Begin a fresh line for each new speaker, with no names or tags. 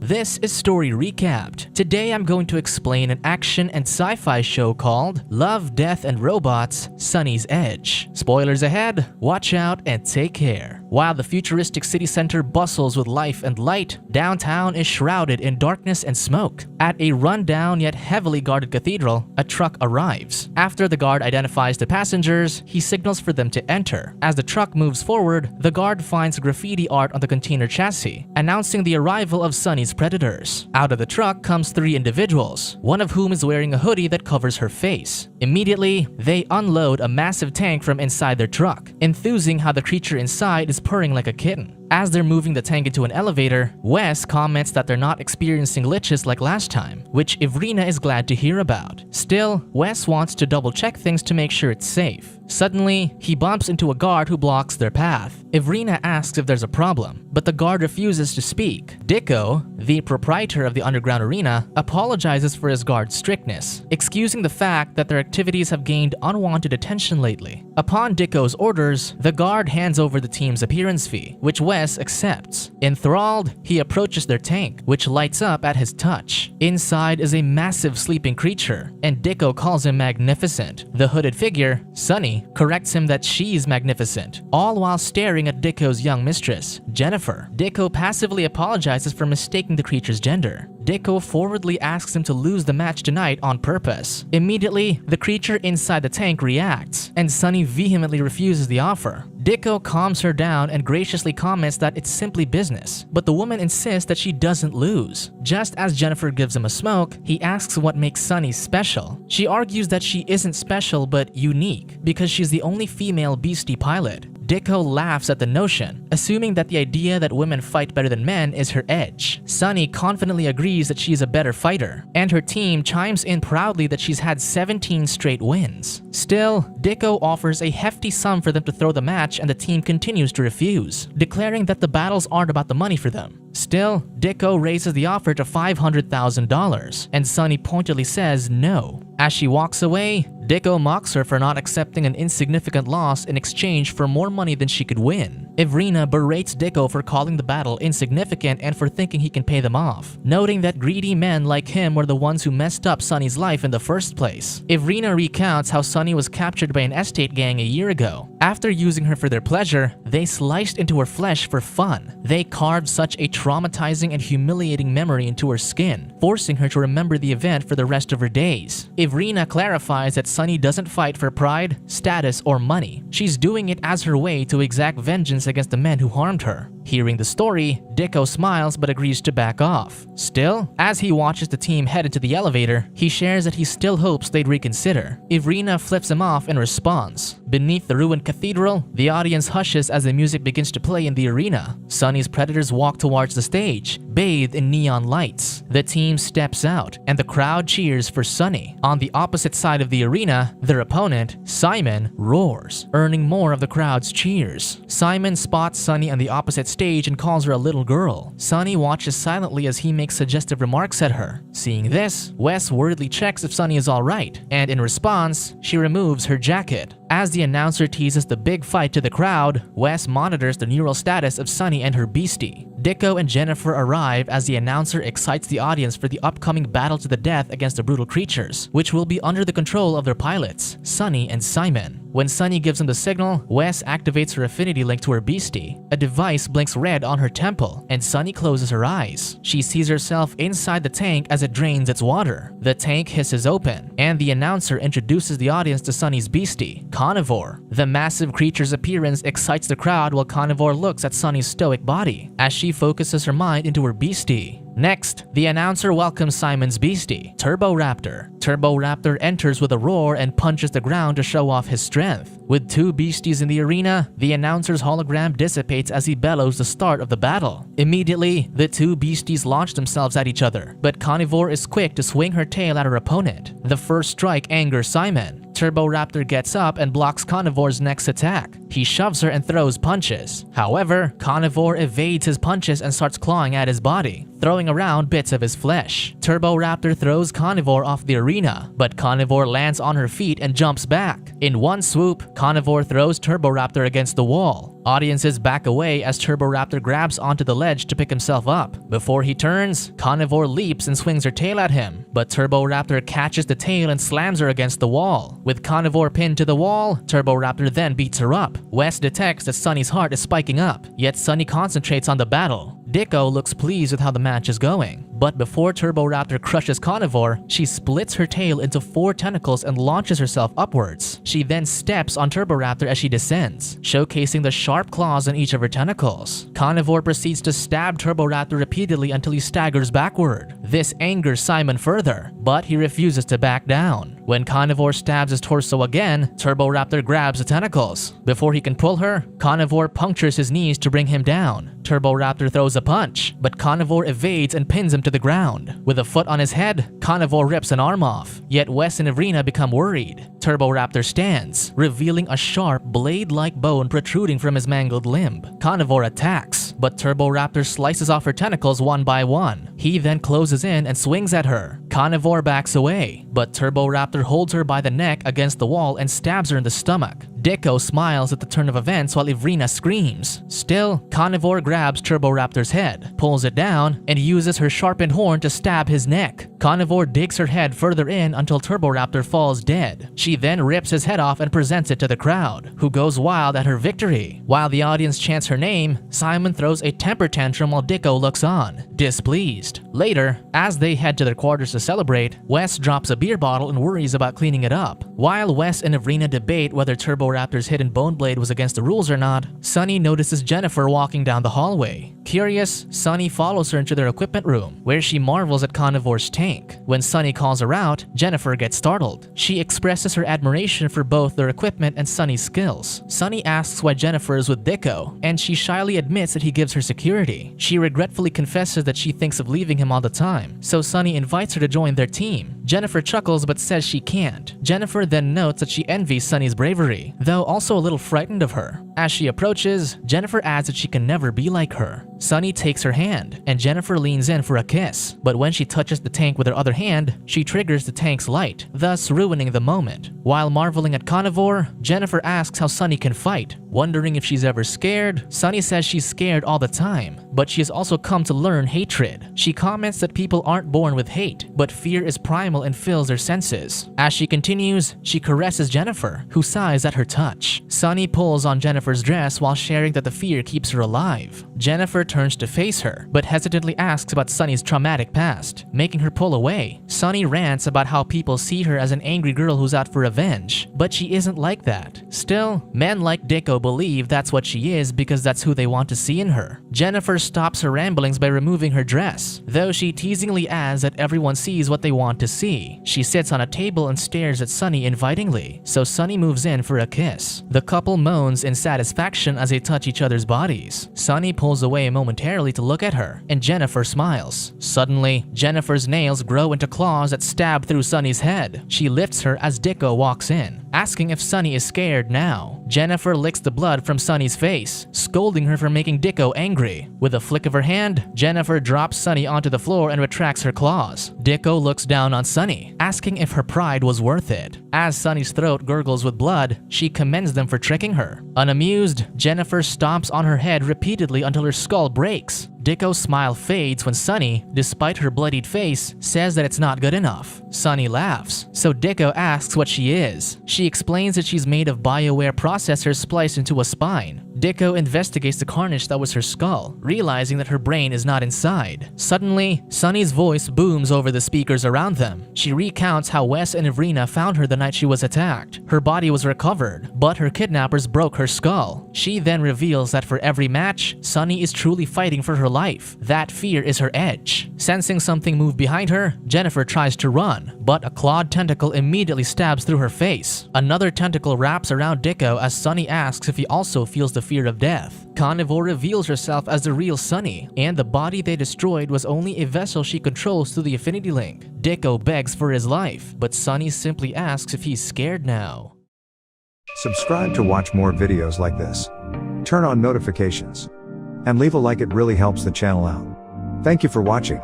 This is Story Recapped. Today I'm going to explain an action and sci-fi show called Love, Death, and Robots: Sonnie's Edge. Spoilers ahead, watch out and take care. While the futuristic city center bustles with life and light, downtown is shrouded in darkness and smoke. At a run-down yet heavily guarded cathedral, a truck arrives. After the guard identifies the passengers, he signals for them to enter. As the truck moves forward, the guard finds graffiti art on the container chassis, announcing the arrival of Sonnie's predators. Out of the truck comes three individuals, one of whom is wearing a hoodie that covers her face. Immediately, they unload a massive tank from inside their truck, enthusing how the creature inside is purring like a kitten. As they're moving the tank into an elevator, Wes comments that they're not experiencing glitches like last time, which Ivrina is glad to hear about. Still, Wes wants to double check things to make sure it's safe. Suddenly, he bumps into a guard who blocks their path. Ivrina asks if there's a problem, but the guard refuses to speak. Dicko, the proprietor of the underground arena, apologizes for his guard's strictness, excusing the fact that their activities have gained unwanted attention lately. Upon Dicko's orders, the guard hands over the team's appearance fee, which Wes accepts. Enthralled, he approaches their tank, which lights up at his touch. Inside is a massive sleeping creature, and Dicko calls him magnificent. The hooded figure, Sonnie, corrects him that she's magnificent, all while staring at Dicko's young mistress, Jennifer. Dicko passively apologizes for mistaking the creature's gender. Dicko forwardly asks him to lose the match tonight on purpose. Immediately, the creature inside the tank reacts, and Sonnie vehemently refuses the offer. Dicko calms her down and graciously comments that it's simply business, but the woman insists that she doesn't lose. Just as Jennifer gives him a smoke, he asks what makes Sonnie special. She argues that she isn't special but unique, because she's the only female beastie pilot. Dicko laughs at the notion, assuming that the idea that women fight better than men is her edge. Sonnie confidently agrees that she's a better fighter, and her team chimes in proudly that she's had 17 straight wins. Still, Dicko offers a hefty sum for them to throw the match, and the team continues to refuse, declaring that the battles aren't about the money for them. Still, Dicko raises the offer to $500,000, and Sonnie pointedly says no. As she walks away, Dicko mocks her for not accepting an insignificant loss in exchange for more money than she could win. Ivrina berates Dicko for calling the battle insignificant and for thinking he can pay them off, noting that greedy men like him were the ones who messed up Sonnie's life in the first place. Ivrina recounts how Sonnie was captured by an estate gang a year ago. After using her for their pleasure, they sliced into her flesh for fun. They carved such a traumatizing and humiliating memory into her skin, forcing her to remember the event for the rest of her days. Ivrina clarifies that Sonnie doesn't fight for pride, status, or money. She's doing it as her way to exact vengeance against the men who harmed her. Hearing the story, Dicko smiles but agrees to back off. Still, as he watches the team head into the elevator, he shares that he still hopes they'd reconsider. Ivrina flips him off in response. Beneath the ruined cathedral, the audience hushes as the music begins to play in the arena. Sonnie's predators walk towards the stage, bathed in neon lights. The team steps out, and the crowd cheers for Sonnie. On the opposite side of the arena, their opponent, Simon, roars, earning more of the crowd's cheers. Simon spots Sonnie on the opposite stage and calls her a little girl. Sonnie watches silently as he makes suggestive remarks at her. Seeing this, Wes worriedly checks if Sonnie is alright, and in response, she removes her jacket. As the announcer teases the big fight to the crowd, Wes monitors the neural status of Sonnie and her beastie. Dicko and Jennifer arrive as the announcer excites the audience for the upcoming battle to the death against the brutal creatures, which will be under the control of their pilots, Sonnie and Simon. When Sonnie gives him the signal, Wes activates her affinity link to her beastie. A device blinks red on her temple, and Sonnie closes her eyes. She sees herself inside the tank as it drains its water. The tank hisses open, and the announcer introduces the audience to Sonnie's beastie, Carnivore. The massive creature's appearance excites the crowd while Carnivore looks at Sonnie's stoic body, as she focuses her mind into her beastie. Next, the announcer welcomes Simon's beastie, Turbo Raptor. Turbo Raptor enters with a roar and punches the ground to show off his strength. With two beasties in the arena, the announcer's hologram dissipates as he bellows the start of the battle. Immediately, the two beasties launch themselves at each other, but Carnivore is quick to swing her tail at her opponent. The first strike angers Simon. Turbo Raptor gets up and blocks Carnivore's next attack. He shoves her and throws punches. However, Carnivore evades his punches and starts clawing at his body, throwing around bits of his flesh. Turbo Raptor throws Carnivore off the arena, but Carnivore lands on her feet and jumps back. In one swoop, Carnivore throws Turbo Raptor against the wall. Audiences back away as Turboraptor grabs onto the ledge to pick himself up. Before he turns, Carnivore leaps and swings her tail at him, but Turboraptor catches the tail and slams her against the wall. With Carnivore pinned to the wall, Turboraptor then beats her up. Wes detects that Sonnie's heart is spiking up, yet Sonnie concentrates on the battle. Dicko looks pleased with how the match is going, but before Turboraptor crushes Carnivore, she splits her tail into 4 tentacles and launches herself upwards. She then steps on Turboraptor as she descends, showcasing the sharp claws on each of her tentacles. Carnivore proceeds to stab Turboraptor repeatedly until he staggers backward. This angers Simon further, but he refuses to back down. When Carnivore stabs his torso again, Turboraptor grabs the tentacles. Before he can pull her, Carnivore punctures his knees to bring him down. Turboraptor throws a punch, but Carnivore evades and pins him to the ground. With a foot on his head, Carnivore rips an arm off, yet Wes and Evrina become worried. Turboraptor stands, revealing a sharp, blade-like bone protruding from his mangled limb. Carnivore attacks, but Turboraptor slices off her tentacles one by one. He then closes in and swings at her. Carnivore backs away, but Turboraptor holds her by the neck against the wall and stabs her in the stomach. Dicko smiles at the turn of events while Evrina screams. Still, Carnivore grabs Turboraptor's head, pulls it down, and uses her sharpened horn to stab his neck. Carnivore digs her head further in until Turboraptor falls dead. She then rips his head off and presents it to the crowd, who goes wild at her victory. While the audience chants her name, Simon throws a temper tantrum while Dicko looks on, displeased. Later, as they head to their quarters to celebrate, Wes drops a beer bottle and worries about cleaning it up. While Wes and Evrina debate whether Turboraptor's hidden bone blade was against the rules or not, Sonnie notices Jennifer walking down the hallway. Curious, Sonnie follows her into their equipment room, where she marvels at Carnivore's tank. When Sonnie calls her out, Jennifer gets startled. She expresses her admiration for both their equipment and Sonnie's skills. Sonnie asks why Jennifer is with Dicko, and she shyly admits that he gives her security. She regretfully confesses that she thinks of leaving him all the time, so Sonnie invites her to join their team. Jennifer chuckles but says she can't. Jennifer then notes that she envies Sonnie's bravery, though also a little frightened of her. As she approaches, Jennifer adds that she can never be like her. Sonnie takes her hand, and Jennifer leans in for a kiss, but when she touches the tank with her other hand, she triggers the tank's light, thus ruining the moment. While marveling at Carnivore, Jennifer asks how Sonnie can fight. Wondering if she's ever scared, Sonnie says she's scared all the time, but she has also come to learn hatred. She comments that people aren't born with hate, but fear is primal and fills their senses. As she continues, she caresses Jennifer, who sighs at her touch. Sonnie pulls on Jennifer's dress while sharing that the fear keeps her alive. Jennifer turns to face her, but hesitantly asks about Sonnie's traumatic past, making her pull away. Sonnie rants about how people see her as an angry girl who's out for revenge, but she isn't like that. Still, men like Dicko believe that's what she is because that's who they want to see in her. Jennifer stops her ramblings by removing her dress, though she teasingly adds that everyone sees what they want to see. She sits on a table and stares at Sonnie invitingly, so Sonnie moves in for a kiss. The couple moans in satisfaction as they touch each other's bodies. Sonnie pulls away momentarily to look at her, and Jennifer smiles. Suddenly, Jennifer's nails grow into claws that stab through Sonnie's head. She lifts her as Dicko walks in, asking if Sonnie is scared now. Jennifer licks the blood from Sonnie's face, scolding her for making Dicko angry. With a flick of her hand, Jennifer drops Sonnie onto the floor and retracts her claws. Dicko looks down on Sonnie, asking if her pride was worth it. As Sonnie's throat gurgles with blood, she commends them for tricking her. Unamused, Jennifer stomps on her head repeatedly until her skull breaks. Dicko's smile fades when Sonnie, despite her bloodied face, says that it's not good enough. Sonnie laughs, so Dicko asks what she is. She explains that she's made of BioWare processors spliced into a spine. Dicko investigates the carnage that was her skull, realizing that her brain is not inside. Suddenly, Sonnie's voice booms over the speakers around them. She recounts how Wes and Evrina found her the night she was attacked. Her body was recovered, but her kidnappers broke her skull. She then reveals that for every match, Sonnie is truly fighting for her life. That fear is her edge. Sensing something move behind her, Jennifer tries to run, but a clawed tentacle immediately stabs through her face. Another tentacle wraps around Dicko as Sonnie asks if he also feels the fear of death. Carnivore reveals herself as the real Sonnie, and the body they destroyed was only a vessel she controls through the Affinity Link. Dicko begs for his life, but Sonnie simply asks if he's scared now.
Subscribe to watch more videos like this. Turn on notifications. And leave a like, it really helps the channel out. Thank you for watching.